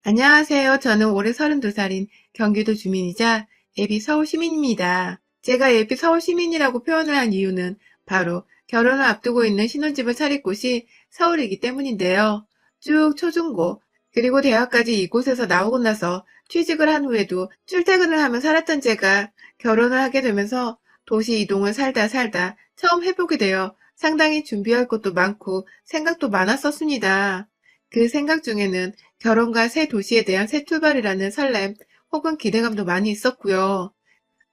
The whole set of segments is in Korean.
안녕하세요. 저는 올해 32살인 경기도 주민이자 예비 서울 시민입니다. 제가 예비 서울 시민이라고 표현을 한 이유는 바로 결혼을 앞두고 있는 신혼집을 차릴 곳이 서울이기 때문인데요. 쭉 초중고, 그리고 대학까지 이곳에서 나오고 나서 취직을 한 후에도 출퇴근을 하며 살았던 제가 결혼을 하게 되면서 도시 이동을 살다 처음 해보게 되어 상당히 준비할 것도 많고 생각도 많았었습니다. 그 생각 중에는 결혼과 새 도시에 대한 새 출발이라는 설렘 혹은 기대감도 많이 있었고요.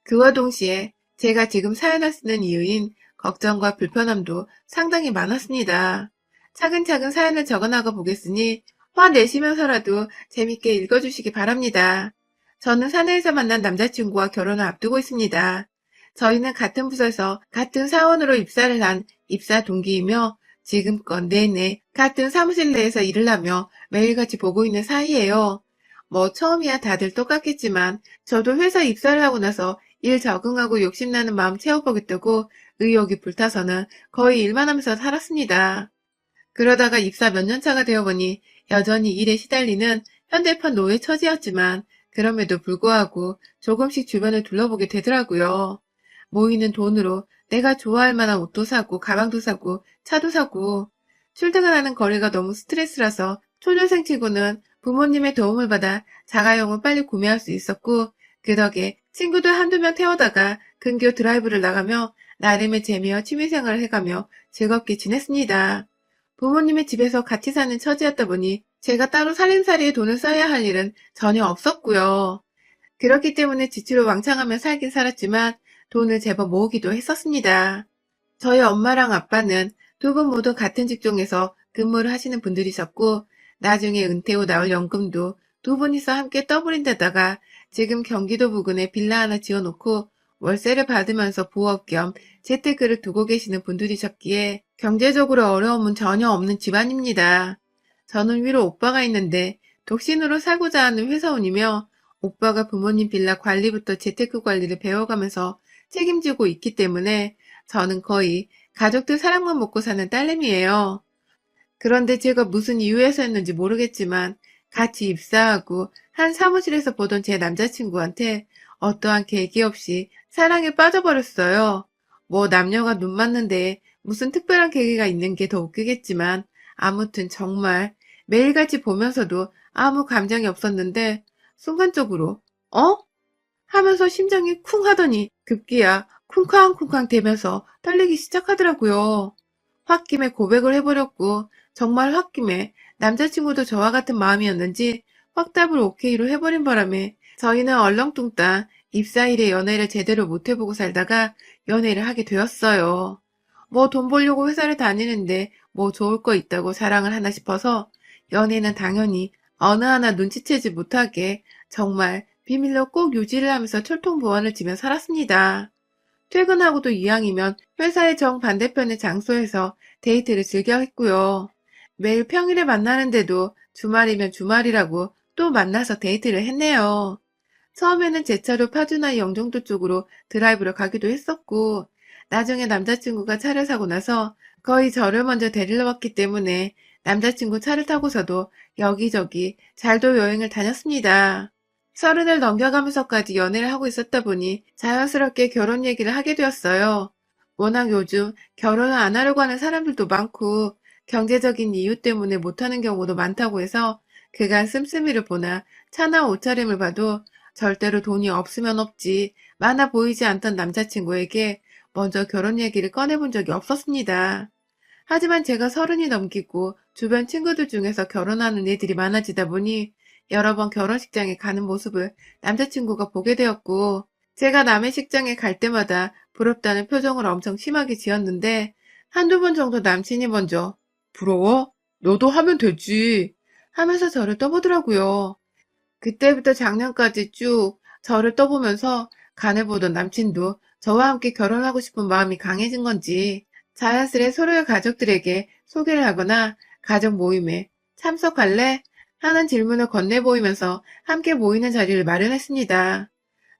그와 동시에 제가 지금 사연을 쓰는 이유인 걱정과 불편함도 상당히 많았습니다. 차근차근 사연을 적어나가 보겠으니 화내시면서라도 재밌게 읽어주시기 바랍니다. 저는 사내에서 만난 남자친구와 결혼을 앞두고 있습니다. 저희는 같은 부서에서 같은 사원으로 입사를 한 입사 동기이며 지금껏 내내 같은 사무실 내에서 일을 하며 매일같이 보고 있는 사이예요. 뭐 처음이야 다들 똑같겠지만 저도 회사 입사를 하고 나서 일 적응하고 욕심나는 마음 채워보겠다고 의욕이 불타서는 거의 일만 하면서 살았습니다. 그러다가 입사 몇 년 차가 되어보니 여전히 일에 시달리는 현대판 노예 처지였지만 그럼에도 불구하고 조금씩 주변을 둘러보게 되더라고요. 모이는 돈으로 내가 좋아할 만한 옷도 사고 가방도 사고 차도 사고 출퇴근하는 거리가 너무 스트레스라서 초년생 치고는 부모님의 도움을 받아 자가용을 빨리 구매할 수 있었고 그 덕에 친구들 한두 명 태워다가 근교 드라이브를 나가며 나름의 재미와 취미생활을 해가며 즐겁게 지냈습니다. 부모님의 집에서 같이 사는 처지였다 보니 제가 따로 살림살이에 돈을 써야 할 일은 전혀 없었고요. 그렇기 때문에 지치로 왕창하며 살긴 살았지만 돈을 제법 모으기도 했었습니다. 저희 엄마랑 아빠는 두 분 모두 같은 직종에서 근무를 하시는 분들이셨고 나중에 은퇴 후 나올 연금도 두 분이서 함께 떠버린 데다가 지금 경기도 부근에 빌라 하나 지어놓고 월세를 받으면서 부업 겸 재테크를 두고 계시는 분들이셨기에 경제적으로 어려움은 전혀 없는 집안입니다. 저는 위로 오빠가 있는데 독신으로 살고자 하는 회사원이며 오빠가 부모님 빌라 관리부터 재테크 관리를 배워가면서 책임지고 있기 때문에 저는 거의 가족들 사랑만 먹고 사는 딸내미예요. 그런데 제가 무슨 이유에서였는지 모르겠지만 같이 입사하고 한 사무실에서 보던 제 남자친구한테 어떠한 계기 없이 사랑에 빠져버렸어요. 뭐 남녀가 눈 맞는데 무슨 특별한 계기가 있는 게 더 웃기겠지만 아무튼 정말 매일같이 보면서도 아무 감정이 없었는데 순간적으로 어? 하면서 심장이 쿵 하더니 급기야 쿵쾅쿵쾅 대면서 떨리기 시작하더라고요. 홧김에 고백을 해버렸고 정말 홧김에 남자친구도 저와 같은 마음이었는지 확답을 오케이로 해버린 바람에 저희는 얼렁뚱땅 입사일에 연애를 제대로 못해보고 살다가 연애를 하게 되었어요. 뭐 돈 벌려고 회사를 다니는데 뭐 좋을 거 있다고 사랑을 하나 싶어서 연애는 당연히 어느 하나 눈치채지 못하게 정말 비밀로 꼭 유지를 하면서 철통보안을 지며 살았습니다. 퇴근하고도 이왕이면 회사의 정반대편의 장소에서 데이트를 즐겨 했고요. 매일 평일에 만나는데도 주말이면 주말이라고 또 만나서 데이트를 했네요. 처음에는 제 차로 파주나 영종도 쪽으로 드라이브를 가기도 했었고, 나중에 남자친구가 차를 사고 나서 거의 저를 먼저 데리러 왔기 때문에 남자친구 차를 타고서도 여기저기 잘도 여행을 다녔습니다. 30을 넘겨가면서까지 연애를 하고 있었다 보니 자연스럽게 결혼 얘기를 하게 되었어요. 워낙 요즘 결혼을 안 하려고 하는 사람들도 많고 경제적인 이유 때문에 못하는 경우도 많다고 해서 그간 씀씀이를 보나 차나 옷차림을 봐도 절대로 돈이 없으면 없지 많아 보이지 않던 남자친구에게 먼저 결혼 얘기를 꺼내본 적이 없었습니다. 하지만 제가 30이 넘기고 주변 친구들 중에서 결혼하는 애들이 많아지다 보니 여러 번 결혼식장에 가는 모습을 남자친구가 보게 되었고 제가 남의 식장에 갈 때마다 부럽다는 표정을 엄청 심하게 지었는데 한두 번 정도 남친이 먼저 부러워? 너도 하면 되지 하면서 저를 떠보더라고요. 그때부터 작년까지 쭉 저를 떠보면서 간해보던 남친도 저와 함께 결혼하고 싶은 마음이 강해진 건지 자연스레 서로의 가족들에게 소개를 하거나 가족 모임에 참석할래? 하는 질문을 건네보이면서 함께 모이는 자리를 마련했습니다.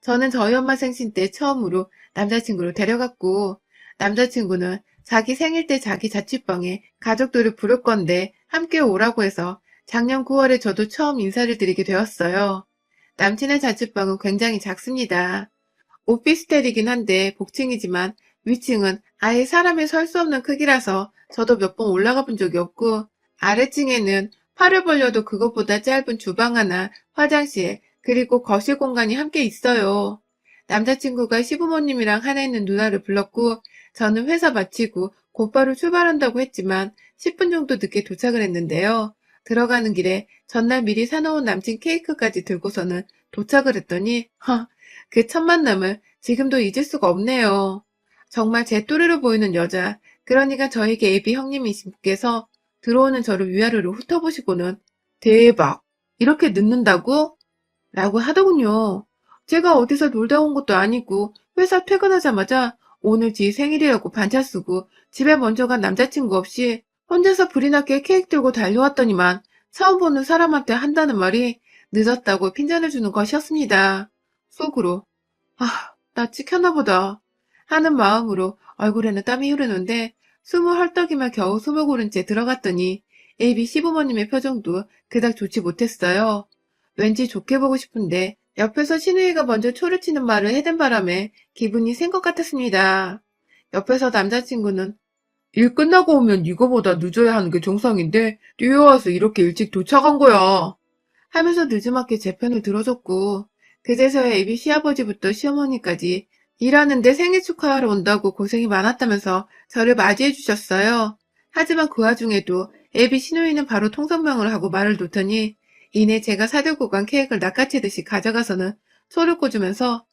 저는 저희 엄마 생신 때 처음으로 남자친구를 데려갔고 남자친구는 자기 생일 때 자기 자취방에 가족들을 부를 건데 함께 오라고 해서 작년 9월에 저도 처음 인사를 드리게 되었어요. 남친의 자취방은 굉장히 작습니다. 오피스텔이긴 한데 복층이지만 위층은 아예 사람이 설 수 없는 크기라서 저도 몇 번 올라가 본 적이 없고 아래층에는 팔을 벌려도 그것보다 짧은 주방 하나, 화장실, 그리고 거실 공간이 함께 있어요. 남자친구가 시부모님이랑 하나 있는 누나를 불렀고 저는 회사 마치고 곧바로 출발한다고 했지만 10분 정도 늦게 도착을 했는데요. 들어가는 길에 전날 미리 사놓은 남친 케이크까지 들고서는 도착을 했더니 그 첫 만남을 지금도 잊을 수가 없네요. 정말 제 또래로 보이는 여자, 그러니까 저에게 애비 형님이신 분께서 들어오는 저를 위아래로 훑어보시고는 대박! 이렇게 늦는다고? 라고 하더군요. 제가 어디서 놀다 온 것도 아니고 회사 퇴근하자마자 오늘 지 생일이라고 반차 쓰고 집에 먼저 간 남자친구 없이 혼자서 불이 나게 케이크 들고 달려왔더니만 처음 보는 사람한테 한다는 말이 늦었다고 핀잔을 주는 것이었습니다. 속으로 나 찍혔나 보다 하는 마음으로 얼굴에는 땀이 흐르는데 숨을 헐떡이며 겨우 숨을 고른 채 들어갔더니 AB 시부모님의 표정도 그닥 좋지 못했어요. 왠지 좋게 보고 싶은데 옆에서 신우이가 먼저 초를 치는 말을 해댄 바람에 기분이 센 것 같았습니다. 옆에서 남자친구는 일 끝나고 오면 이거보다 늦어야 하는 게 정상인데 뛰어와서 이렇게 일찍 도착한 거야 하면서 느지막이 제 편을 들어줬고 그제서야 애비 시아버지부터 시어머니까지 일하는데 생일 축하하러 온다고 고생이 많았다면서 저를 맞이해 주셨어요. 하지만 그 와중에도 애비 시누이는 바로 통성명을 하고 말을 놓더니 이내 제가 사들고 간 케이크를 낚아채듯이 가져가서는 소를 꽂으면서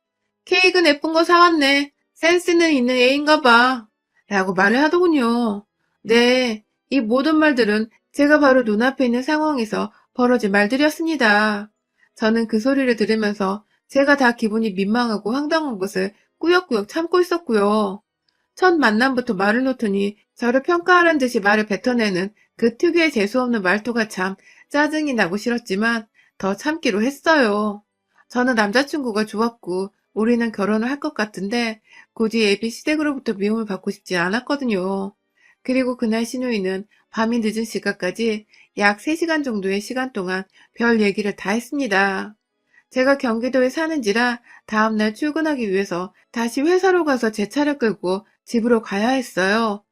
케이크는 예쁜 거 사왔네. 센스는 있는 애인가 봐. 라고 말을 하더군요. 네, 이 모든 말들은 제가 바로 눈앞에 있는 상황에서 벌어진 말들이었습니다. 저는 그 소리를 들으면서 제가 다 기분이 민망하고 황당한 것을 꾸역꾸역 참고 있었고요. 첫 만남부터 말을 놓더니 저를 평가하는 듯이 말을 뱉어내는 그 특유의 재수없는 말투가 참 짜증이 나고 싫었지만 더 참기로 했어요. 저는 남자친구가 좋았고 우리는 결혼을 할 것 같은데 굳이 애비 시댁으로부터 미움을 받고 싶지 않았거든요. 그리고 그날 신우이는 밤이 늦은 시간까지 약 3시간 정도의 시간 동안 별 얘기를 다 했습니다. 제가 경기도에 사는지라 다음날 출근하기 위해서 다시 회사로 가서 제 차를 끌고 집으로 가야 했어요.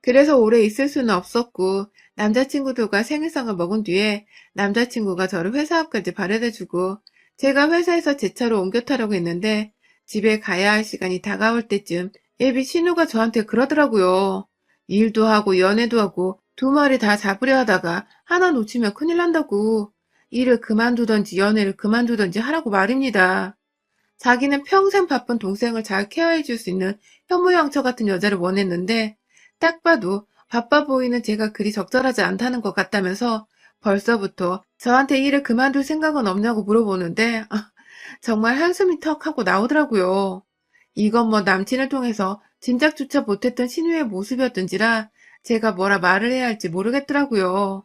그래서 오래 있을 수는 없었고 남자친구들과 생일상을 먹은 뒤에 남자친구가 저를 회사 앞까지 바래다주고 제가 회사에서 제 차로 옮겨 타려고 했는데 집에 가야 할 시간이 다가올 때쯤 예비 신우가 저한테 그러더라고요. 일도 하고 연애도 하고 두 마리 다 잡으려 하다가 하나 놓치면 큰일 난다고. 일을 그만두던지 연애를 그만두던지 하라고 말입니다. 자기는 평생 바쁜 동생을 잘 케어해 줄 수 있는 현모양처 같은 여자를 원했는데 딱 봐도 바빠 보이는 제가 그리 적절하지 않다는 것 같다면서 벌써부터 저한테 일을 그만둘 생각은 없냐고 물어보는데 정말 한숨이 턱 하고 나오더라고요. 이건 뭐 남친을 통해서 짐작조차 못했던 신우의 모습이었던지라 제가 뭐라 말을 해야 할지 모르겠더라고요.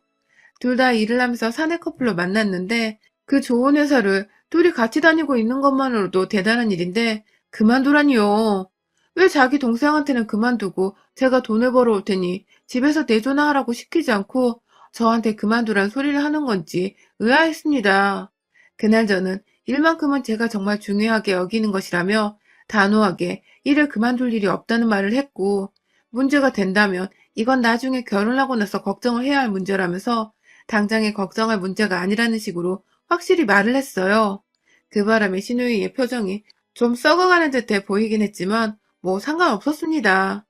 둘 다 일을 하면서 사내 커플로 만났는데 그 좋은 회사를 둘이 같이 다니고 있는 것만으로도 대단한 일인데 그만두라니요. 왜 자기 동생한테는 그만두고 제가 돈을 벌어올 테니 집에서 내조나 하라고 시키지 않고 저한테 그만두란 소리를 하는 건지 의아했습니다. 그날 저는 일만큼은 제가 정말 중요하게 여기는 것이라며 단호하게 일을 그만둘 일이 없다는 말을 했고 문제가 된다면 이건 나중에 결혼하고 나서 걱정을 해야 할 문제라면서 당장에 걱정할 문제가 아니라는 식으로 확실히 말을 했어요. 그 바람에 신우이의 표정이 좀 썩어가는 듯해 보이긴 했지만 뭐 상관없었습니다.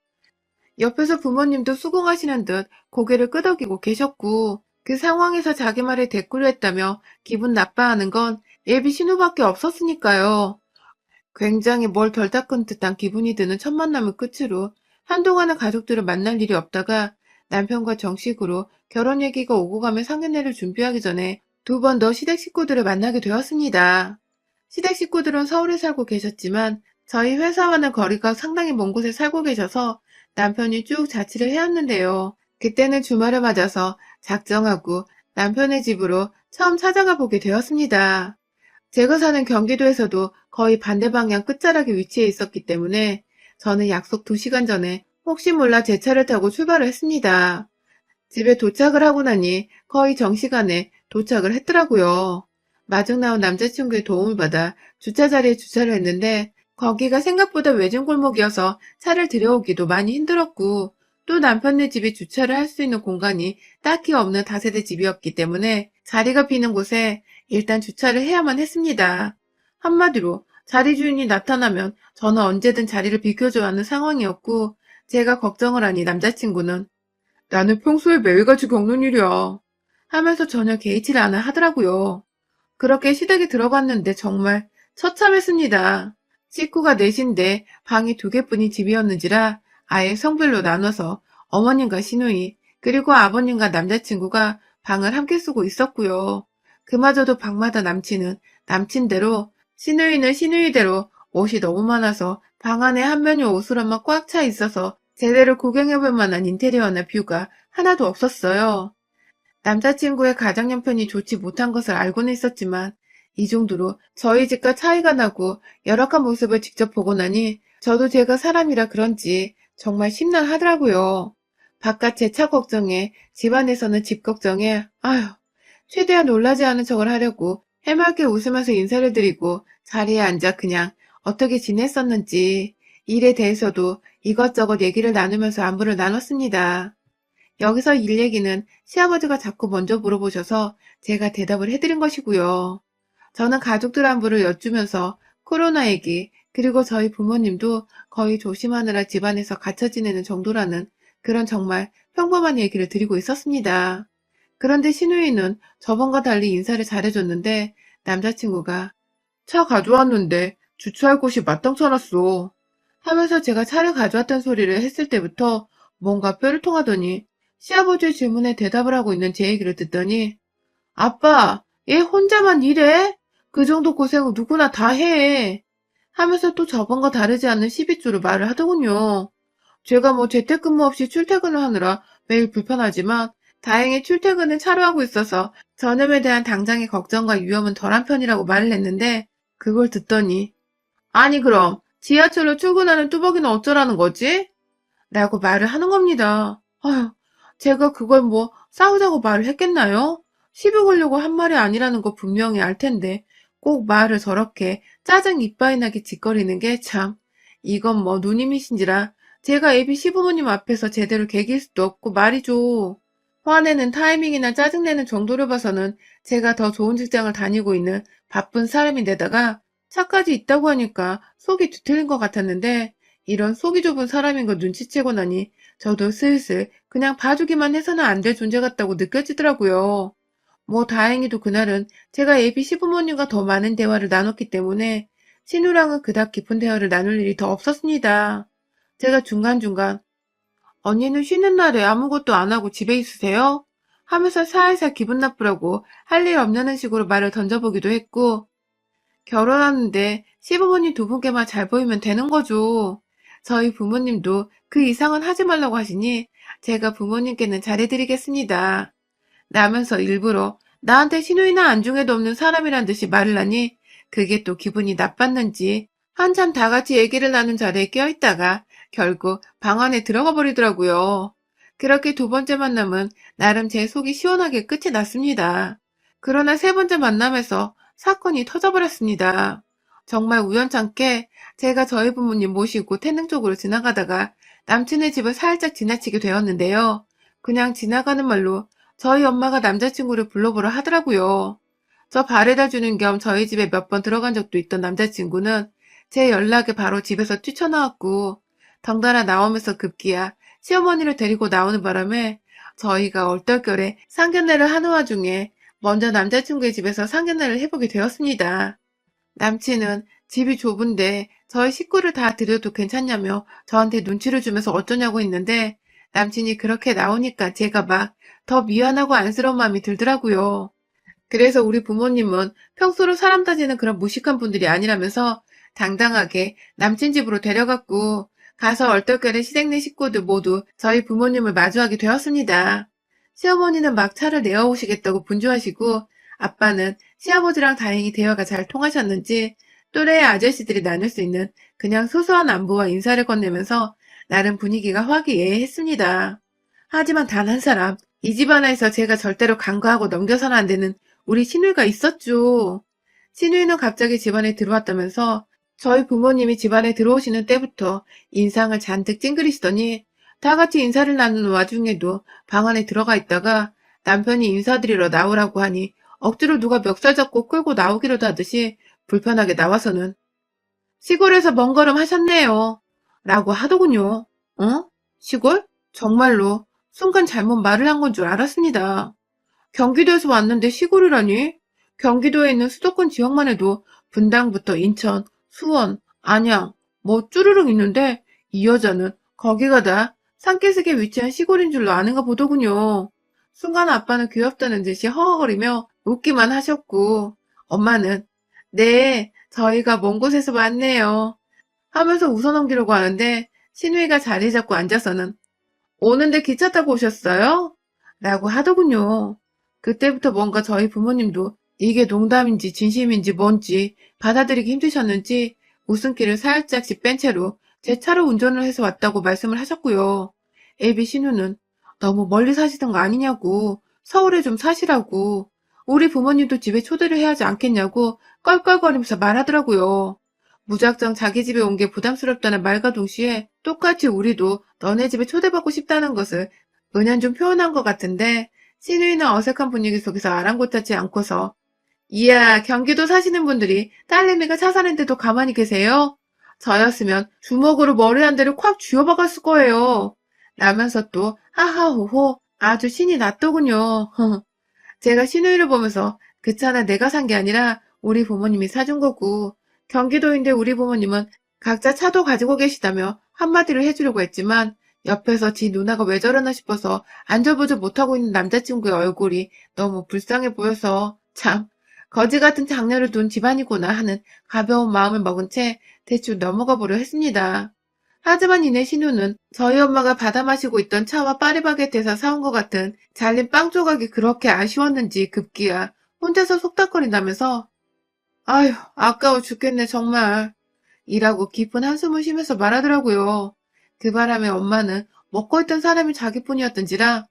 옆에서 부모님도 수긍하시는 듯 고개를 끄덕이고 계셨고 그 상황에서 자기 말에 대꾸를 했다며 기분 나빠하는 건 예비 신우밖에 없었으니까요. 굉장히 뭘 덜 닦은 듯한 기분이 드는 첫 만남을 끝으로 한동안은 가족들을 만날 일이 없다가 남편과 정식으로 결혼 얘기가 오고 가며 상견례를 준비하기 전에 두 번 더 시댁 식구들을 만나게 되었습니다. 시댁 식구들은 서울에 살고 계셨지만 저희 회사와는 거리가 상당히 먼 곳에 살고 계셔서 남편이 쭉 자취를 해왔는데요. 그때는 주말을 맞아서 작정하고 남편의 집으로 처음 찾아가 보게 되었습니다. 제가 사는 경기도에서도 거의 반대 방향 끝자락에 위치해 있었기 때문에 저는 약속 2시간 전에 혹시 몰라 제 차를 타고 출발을 했습니다. 집에 도착을 하고 나니 거의 정시간에 도착을 했더라고요. 마중 나온 남자친구의 도움을 받아 주차 자리에 주차를 했는데 거기가 생각보다 외진 골목이어서 차를 들여오기도 많이 힘들었고 또 남편네 집이 주차를 할 수 있는 공간이 딱히 없는 다세대 집이었기 때문에 자리가 비는 곳에 일단 주차를 해야만 했습니다. 한마디로 자리 주인이 나타나면 저는 언제든 자리를 비켜줘야 하는 상황이었고 제가 걱정을 하니 남자친구는 나는 평소에 매일같이 겪는 일이야 하면서 전혀 개의치를 않아 하더라고요. 그렇게 시댁에 들어갔는데 정말 처참했습니다. 식구가 넷인데 방이 두 개뿐인 집이었는지라 아예 성별로 나눠서 어머님과 시누이 그리고 아버님과 남자친구가 방을 함께 쓰고 있었고요. 그마저도 방마다 남친은 남친대로 시누이는 시누이대로 옷이 너무 많아서 방 안에 한 면이 옷으로만 꽉 차 있어서 제대로 구경해볼 만한 인테리어나 뷰가 하나도 없었어요. 남자친구의 가정 형편이 좋지 못한 것을 알고는 있었지만 이 정도로 저희 집과 차이가 나고 열악한 모습을 직접 보고 나니 저도 제가 사람이라 그런지 정말 심란하더라고요. 바깥 제 차 걱정에 집안에서는 집 걱정에 아휴 최대한 놀라지 않은 척을 하려고 해맑게 웃으면서 인사를 드리고 자리에 앉아 그냥 어떻게 지냈었는지 일에 대해서도 이것저것 얘기를 나누면서 안부를 나눴습니다. 여기서 일 얘기는 시아버지가 자꾸 먼저 물어보셔서 제가 대답을 해드린 것이고요. 저는 가족들 안부를 여쭈면서 코로나 얘기, 그리고 저희 부모님도 거의 조심하느라 집안에서 갇혀 지내는 정도라는 그런 정말 평범한 얘기를 드리고 있었습니다. 그런데 시누이는 저번과 달리 인사를 잘해줬는데 남자친구가 차 가져왔는데 주차할 곳이 마땅찮았어 하면서 제가 차를 가져왔던 소리를 했을 때부터 뭔가 뼈를 통하더니 시아버지의 질문에 대답을 하고 있는 제 얘기를 듣더니 아빠, 얘 혼자만 일해? 그 정도 고생은 누구나 다 해. 하면서 또 저번과 다르지 않는 12조로 말을 하더군요. 제가 뭐 재택근무 없이 출퇴근을 하느라 매일 불편하지만 다행히 출퇴근은 차로 하고 있어서 전염에 대한 당장의 걱정과 위험은 덜한 편이라고 말을 했는데 그걸 듣더니 아니 그럼 지하철로 출근하는 뚜벅이는 어쩌라는 거지? 라고 말을 하는 겁니다. 아휴, 제가 그걸 뭐 싸우자고 말을 했겠나요? 시비 걸려고 한 말이 아니라는 거 분명히 알 텐데 꼭 말을 저렇게 짜증 이빠이 나게 짓거리는 게 참, 이건 뭐 누님이신지라 제가 애비 시부모님 앞에서 제대로 개길 수도 없고 말이죠. 화내는 타이밍이나 짜증내는 정도를 봐서는 제가 더 좋은 직장을 다니고 있는 바쁜 사람인데다가 차까지 있다고 하니까 속이 뒤틀린 것 같았는데 이런 속이 좁은 사람인 거 눈치채고 나니 저도 슬슬 그냥 봐주기만 해서는 안 될 존재 같다고 느껴지더라고요. 뭐 다행히도 그날은 제가 예비 시부모님과 더 많은 대화를 나눴기 때문에 신우랑은 그닥 깊은 대화를 나눌 일이 더 없었습니다. 제가 중간중간 언니는 쉬는 날에 아무것도 안 하고 집에 있으세요? 하면서 살살 기분 나쁘라고 할 일 없냐는 식으로 말을 던져보기도 했고 결혼하는데 시부모님 두 분께만 잘 보이면 되는 거죠. 저희 부모님도 그 이상은 하지 말라고 하시니 제가 부모님께는 잘해드리겠습니다. 라면서 일부러 나한테 시누이나 안중에도 없는 사람이란 듯이 말을 하니 그게 또 기분이 나빴는지 한참 다 같이 얘기를 나눈 자리에 껴있다가 결국 방 안에 들어가 버리더라고요. 그렇게 두 번째 만남은 나름 제 속이 시원하게 끝이 났습니다. 그러나 세 번째 만남에서 사건이 터져버렸습니다. 정말 우연찮게 제가 저희 부모님 모시고 태릉 쪽으로 지나가다가 남친의 집을 살짝 지나치게 되었는데요. 그냥 지나가는 말로 저희 엄마가 남자친구를 불러보라 하더라고요. 저 바래다 주는 겸 저희 집에 몇 번 들어간 적도 있던 남자친구는 제 연락에 바로 집에서 뛰쳐나왔고 덩달아 나오면서 급기야 시어머니를 데리고 나오는 바람에 저희가 얼떨결에 상견례를 하는 와중에 먼저 남자친구의 집에서 상견례를 해보게 되었습니다. 남친은 집이 좁은데 저희 식구를 다 들여도 괜찮냐며 저한테 눈치를 주면서 어쩌냐고 했는데 남친이 그렇게 나오니까 제가 막 더 미안하고 안쓰러운 마음이 들더라고요. 그래서 우리 부모님은 평소로 사람 따지는 그런 무식한 분들이 아니라면서 당당하게 남친 집으로 데려갔고 가서 얼떨결에 시댁내 식구들 모두 저희 부모님을 마주하게 되었습니다. 시어머니는 막 차를 내어오시겠다고 분주하시고 아빠는 시아버지랑 다행히 대화가 잘 통하셨는지 또래의 아저씨들이 나눌 수 있는 그냥 소소한 안부와 인사를 건네면서 나름 분위기가 화기애애했습니다. 하지만 단 한 사람, 이 집안에서 제가 절대로 간과하고 넘겨서는 안 되는 우리 시누이가 있었죠. 시누이는 갑자기 집안에 들어왔다면서 저희 부모님이 집안에 들어오시는 때부터 인상을 잔뜩 찡그리시더니 다 같이 인사를 나누는 와중에도 방 안에 들어가 있다가 남편이 인사드리러 나오라고 하니 억지로 누가 멱살 잡고 끌고 나오기로도 하듯이 불편하게 나와서는 시골에서 먼 걸음 하셨네요. 라고 하더군요. 어? 시골? 정말로 순간 잘못 말을 한 건 줄 알았습니다. 경기도에서 왔는데 시골이라니? 경기도에 있는 수도권 지역만 해도 분당부터 인천, 수원, 안양, 뭐 쭈르륵 있는데 이 여자는 거기가 다 산기슭에 위치한 시골인 줄로 아는가 보더군요. 순간 아빠는 귀엽다는 듯이 허허거리며 웃기만 하셨고 엄마는 네, 저희가 먼 곳에서 왔네요 하면서 웃어넘기려고 하는데 신우이가 자리 잡고 앉아서는 오는데 기차 타고 오셨어요? 라고 하더군요. 그때부터 뭔가 저희 부모님도 이게 농담인지 진심인지 뭔지 받아들이기 힘드셨는지 웃음기를 살짝씩 뺀 채로 제 차로 운전을 해서 왔다고 말씀을 하셨고요. 애비 신우는 너무 멀리 사시던 거 아니냐고 서울에 좀 사시라고 우리 부모님도 집에 초대를 해야 하지 않겠냐고 껄껄거리면서 말하더라고요. 무작정 자기 집에 온 게 부담스럽다는 말과 동시에 똑같이 우리도 너네 집에 초대받고 싶다는 것을 은연중 표현한 것 같은데 시누이는 어색한 분위기 속에서 아랑곳하지 않고서 이야 경기도 사시는 분들이 딸내미가 차 사는데도 가만히 계세요? 저였으면 주먹으로 머리 한 대를 콱 쥐어박았을 거예요. 라면서 또 하하호호 아주 신이 났더군요. 제가 시누이를 보면서 그 차는 내가 산 게 아니라 우리 부모님이 사준 거고 경기도인데 우리 부모님은 각자 차도 가지고 계시다며 한마디를 해주려고 했지만 옆에서 지 누나가 왜 저러나 싶어서 안절부절 못하고 있는 남자친구의 얼굴이 너무 불쌍해 보여서 참 거지 같은 장녀를 둔 집안이구나 하는 가벼운 마음을 먹은 채 대충 넘어가 보려 했습니다. 하지만 이내 신우는 저희 엄마가 받아 마시고 있던 차와 파리바게트에서 사온 것 같은 잘린 빵 조각이 그렇게 아쉬웠는지 급기야 혼자서 속닥거린다면서 아휴 아까워 죽겠네 정말 이라고 깊은 한숨을 쉬면서 말하더라고요. 그 바람에 엄마는 먹고 있던 사람이 자기뿐이었던지라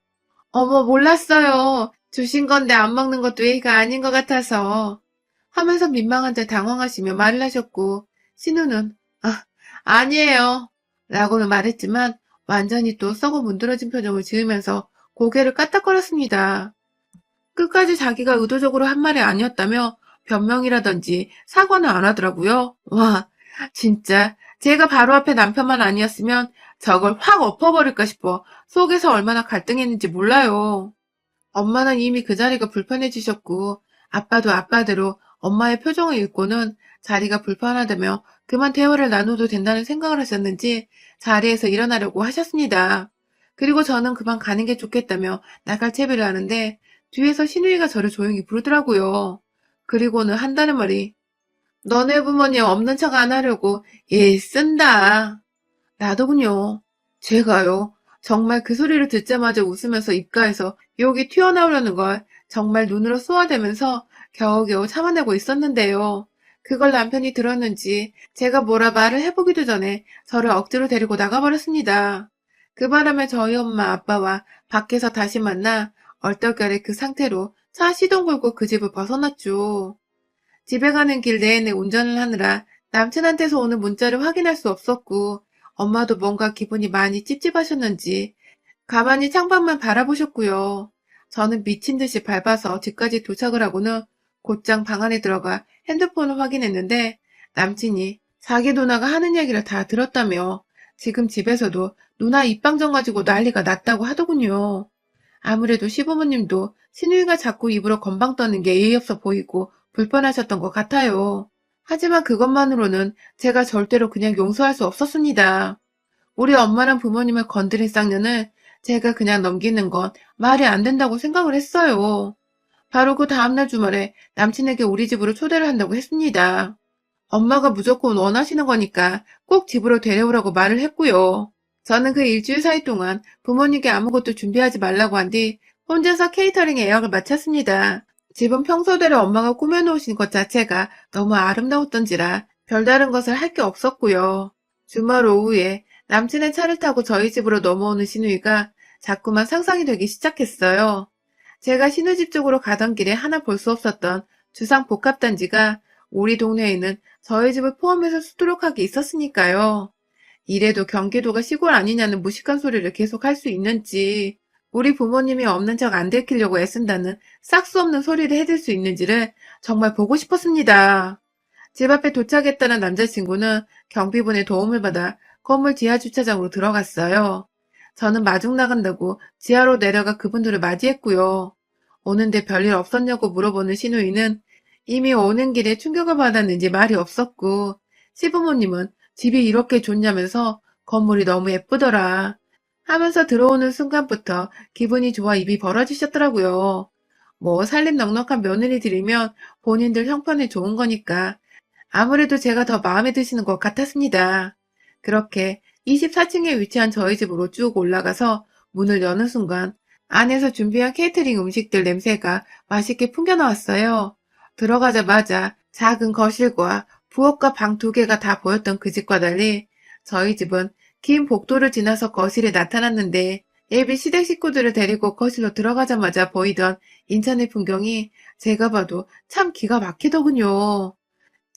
어머 몰랐어요. 주신 건데 안 먹는 것도 예의가 아닌 것 같아서 하면서 민망한 듯 당황하시며 말을 하셨고 신우는 아니에요 라고는 말했지만 완전히 또 썩어 문드러진 표정을 지으면서 고개를 까딱거렸습니다. 끝까지 자기가 의도적으로 한 말이 아니었다며 변명이라든지 사과는 안 하더라고요. 와, 진짜 제가 바로 앞에 남편만 아니었으면 저걸 확 엎어버릴까 싶어 속에서 얼마나 갈등했는지 몰라요. 엄마는 이미 그 자리가 불편해지셨고 아빠도 아빠대로 엄마의 표정을 읽고는 자리가 불편하다며 그만 대화를 나눠도 된다는 생각을 하셨는지 자리에서 일어나려고 하셨습니다. 그리고 저는 그만 가는 게 좋겠다며 나갈 채비를 하는데 뒤에서 신우이가 저를 조용히 부르더라고요. 그리고는 한다는 말이 너네 부모님 없는 척 안 하려고 예 쓴다. 나더군요. 제가요. 정말 그 소리를 듣자마자 웃으면서 입가에서 욕이 튀어나오려는 걸 정말 눈으로 쏘아대면서 겨우겨우 참아내고 있었는데요. 그걸 남편이 들었는지 제가 뭐라 말을 해보기도 전에 저를 억지로 데리고 나가버렸습니다. 그 바람에 저희 엄마 아빠와 밖에서 다시 만나 얼떨결에 그 상태로 차 시동 걸고 그 집을 벗어났죠. 집에 가는 길 내내 운전을 하느라 남친한테서 오는 문자를 확인할 수 없었고 엄마도 뭔가 기분이 많이 찝찝하셨는지 가만히 창밖만 바라보셨고요. 저는 미친 듯이 밟아서 집까지 도착을 하고는 곧장 방 안에 들어가 핸드폰을 확인했는데 남친이 자기 누나가 하는 얘기를 다 들었다며 지금 집에서도 누나 입방정 가지고 난리가 났다고 하더군요. 아무래도 시부모님도 시누이가 자꾸 입으로 건방 떠는 게 예의 없어 보이고 불편하셨던 것 같아요. 하지만 그것만으로는 제가 절대로 그냥 용서할 수 없었습니다. 우리 엄마랑 부모님을 건드린 쌍년을 제가 그냥 넘기는 건 말이 안 된다고 생각을 했어요. 바로 그 다음날 주말에 남친에게 우리 집으로 초대를 한다고 했습니다. 엄마가 무조건 원하시는 거니까 꼭 집으로 데려오라고 말을 했고요. 저는 그 일주일 사이 동안 부모님께 아무것도 준비하지 말라고 한 뒤 혼자서 케이터링 예약을 마쳤습니다. 집은 평소대로 엄마가 꾸며놓으신 것 자체가 너무 아름다웠던지라 별다른 것을 할 게 없었고요. 주말 오후에 남친의 차를 타고 저희 집으로 넘어오는 신우이가 자꾸만 상상이 되기 시작했어요. 제가 신우집 쪽으로 가던 길에 하나 볼 수 없었던 주상복합단지가 우리 동네에는 저희 집을 포함해서 수두룩하게 있었으니까요. 이래도 경기도가 시골 아니냐는 무식한 소리를 계속 할 수 있는지, 우리 부모님이 없는 척 안 들키려고 애쓴다는 싹수 없는 소리를 해댈 수 있는지를 정말 보고 싶었습니다. 집 앞에 도착했다는 남자친구는 경비분의 도움을 받아 건물 지하 주차장으로 들어갔어요. 저는 마중 나간다고 지하로 내려가 그분들을 맞이했고요. 오는데 별일 없었냐고 물어보는 시누이는 이미 오는 길에 충격을 받았는지 말이 없었고, 시부모님은 집이 이렇게 좋냐면서 건물이 너무 예쁘더라 하면서 들어오는 순간부터 기분이 좋아 입이 벌어지셨더라고요. 뭐 살림 넉넉한 며느리들이면 본인들 형편이 좋은 거니까 아무래도 제가 더 마음에 드시는 것 같았습니다. 그렇게 24층에 위치한 저희 집으로 쭉 올라가서 문을 여는 순간 안에서 준비한 케이터링 음식들 냄새가 맛있게 풍겨나왔어요. 들어가자마자 작은 거실과 부엌과 방 2개가 다 보였던 그 집과 달리 저희 집은 긴 복도를 지나서 거실에 나타났는데 예비 시댁 식구들을 데리고 거실로 들어가자마자 보이던 인천의 풍경이 제가 봐도 참 기가 막히더군요.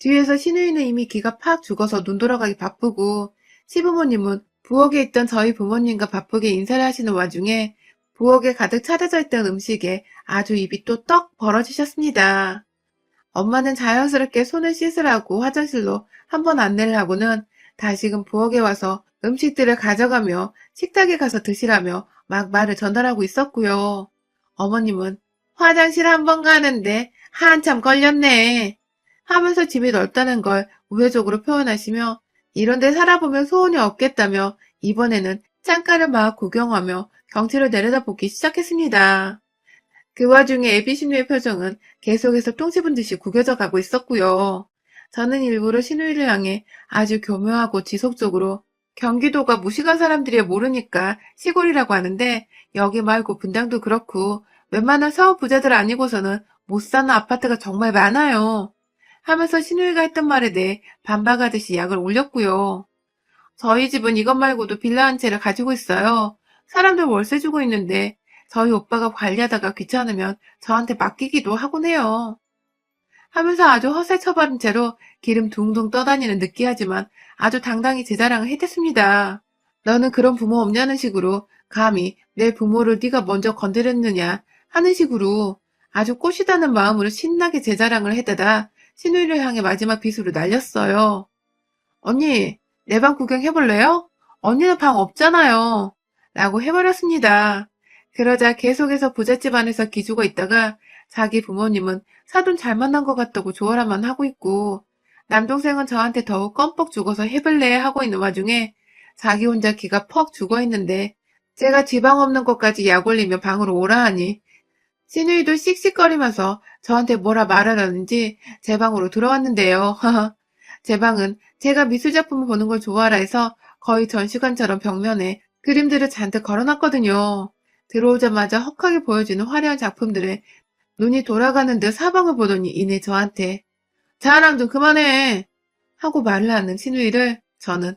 뒤에서 시누이는 이미 기가 팍 죽어서 눈 돌아가기 바쁘고 시부모님은 부엌에 있던 저희 부모님과 바쁘게 인사를 하시는 와중에 부엌에 가득 차려져 있던 음식에 아주 입이 또 떡 벌어지셨습니다. 엄마는 자연스럽게 손을 씻으라고 화장실로 한번 안내를 하고는 다시금 부엌에 와서 음식들을 가져가며 식탁에 가서 드시라며 막 말을 전달하고 있었고요. 어머님은 화장실 한번 가는데 한참 걸렸네 하면서 집이 넓다는 걸 우회적으로 표현하시며 이런 데 살아보면 소원이 없겠다며 이번에는 창가를 막 구경하며 경치를 내려다보기 시작했습니다. 그 와중에 애비신우의 표정은 계속해서 똥 씹은 듯이 구겨져 가고 있었고요. 저는 일부러 신우이를 향해 아주 교묘하고 지속적으로 경기도가 무식한 사람들이 모르니까 시골이라고 하는데 여기 말고 분당도 그렇고 웬만한 사업 부자들 아니고서는 못 사는 아파트가 정말 많아요. 하면서 신우이가 했던 말에 대해 반박하듯이 약을 올렸고요. 저희 집은 이것 말고도 빌라 한 채를 가지고 있어요. 사람들 월세 주고 있는데 저희 오빠가 관리하다가 귀찮으면 저한테 맡기기도 하곤 해요. 하면서 아주 허세 처바른 채로 기름 둥둥 떠다니는 느끼하지만 아주 당당히 제 자랑을 해댔습니다. 너는 그런 부모 없냐는 식으로 감히 내 부모를 네가 먼저 건드렸느냐 하는 식으로 아주 꼬시다는 마음으로 신나게 제 자랑을 해대다 신우이를 향해 마지막 비수를 날렸어요. 언니, 내 방 구경해볼래요? 언니는 방 없잖아요. 라고 해버렸습니다. 그러자 계속해서 부잣집 안에서 기죽어 있다가 자기 부모님은 사돈 잘 만난 것 같다고 조언만 하고 있고 남동생은 저한테 더욱 껌뻑 죽어서 해볼래 하고 있는 와중에 자기 혼자 기가 퍽 죽어있는데 제가 지방 없는 것까지 약 올리며 방으로 오라 하니 시누이도 씩씩거리면서 저한테 뭐라 말하려는지 제 방으로 들어왔는데요. 제 방은 제가 미술작품을 보는 걸 좋아하라 해서 거의 전시관처럼 벽면에 그림들을 잔뜩 걸어놨거든요. 들어오자마자 헉하게 보여지는 화려한 작품들에 눈이 돌아가는 듯 사방을 보더니 이내 저한테 자랑 좀 그만해 하고 말을 하는 시누이를 저는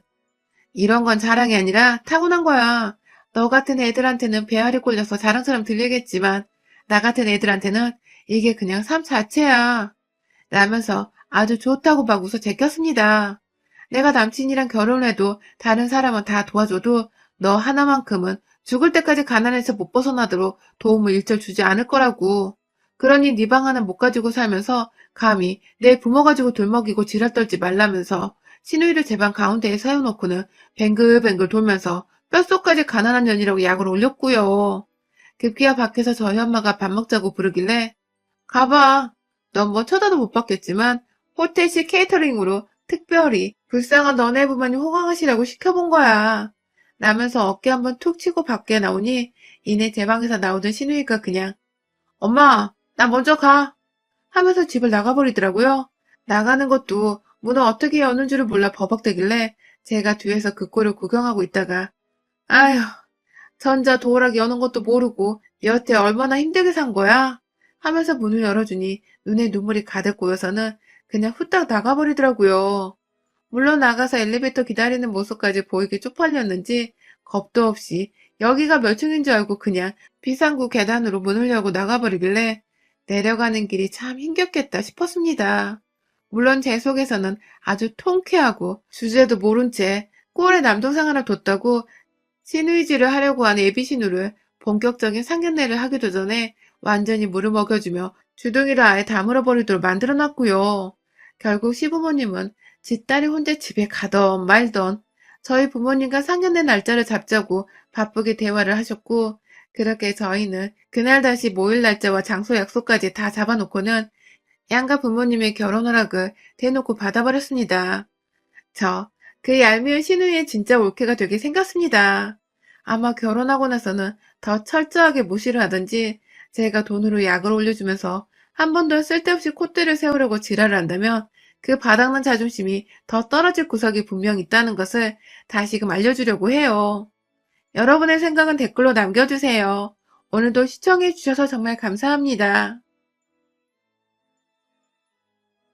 이런 건 자랑이 아니라 타고난 거야. 너 같은 애들한테는 배알이 꼴려서 자랑처럼 들리겠지만 나 같은 애들한테는 이게 그냥 삶 자체야. 라면서 아주 좋다고 막 웃어 제꼈습니다. 내가 남친이랑 결혼해도 다른 사람은 다 도와줘도 너 하나만큼은 죽을 때까지 가난해서 못 벗어나도록 도움을 일절 주지 않을 거라고. 그러니 네 방 하나 못 가지고 살면서 감히 내 부모 가지고 돌먹이고 지랄 떨지 말라면서 시누이를 제 방 가운데에 세워놓고는 뱅글뱅글 돌면서 뼛속까지 가난한 년이라고 약을 올렸고요. 급기야 밖에서 저희 엄마가 밥 먹자고 부르길래 가봐. 넌 뭐 쳐다도 못 봤겠지만 호텔식 케이터링으로 특별히 불쌍한 너네 부모님 호강하시라고 시켜본 거야. 라면서 어깨 한번 툭 치고 밖에 나오니 이내 제 방에서 나오던 시누이가 그냥 엄마 나 먼저 가 하면서 집을 나가버리더라고요. 나가는 것도 문을 어떻게 여는 줄을 몰라 버벅대길래 제가 뒤에서 그 꼴을 구경하고 있다가 아휴 전자 도어락 여는 것도 모르고 여태 얼마나 힘들게 산 거야? 하면서 문을 열어주니 눈에 눈물이 가득 고여서는 그냥 후딱 나가버리더라고요. 물론 나가서 엘리베이터 기다리는 모습까지 보이게 쪽팔렸는지 겁도 없이 여기가 몇 층인 줄 알고 그냥 비상구 계단으로 문을 열고 나가버리길래 내려가는 길이 참 힘겹겠다 싶었습니다. 물론 제 속에서는 아주 통쾌하고 주제도 모른 채 꼴에 남동생 하나 뒀다고 신의지를 하려고 하는 예비신우를 본격적인 상견례를 하기도 전에 완전히 물을 먹여주며 주둥이를 아예 다물어버리도록 만들어놨고요. 결국 시부모님은 지 딸이 혼자 집에 가던 말던 저희 부모님과 상견례 날짜를 잡자고 바쁘게 대화를 하셨고, 그렇게 저희는 그날 다시 모일 날짜와 장소 약속까지 다 잡아놓고는 양가 부모님의 결혼 허락을 대놓고 받아버렸습니다. 저, 그 얄미운 신우이의 진짜 올케가 되게 생겼습니다. 아마 결혼하고 나서는 더 철저하게 무시를 하든지 제가 돈으로 약을 올려주면서 한 번 더 쓸데없이 콧대를 세우려고 지랄을 한다면 그 바닥난 자존심이 더 떨어질 구석이 분명 있다는 것을 다시금 알려주려고 해요. 여러분의 생각은 댓글로 남겨주세요. 오늘도 시청해주셔서 정말 감사합니다.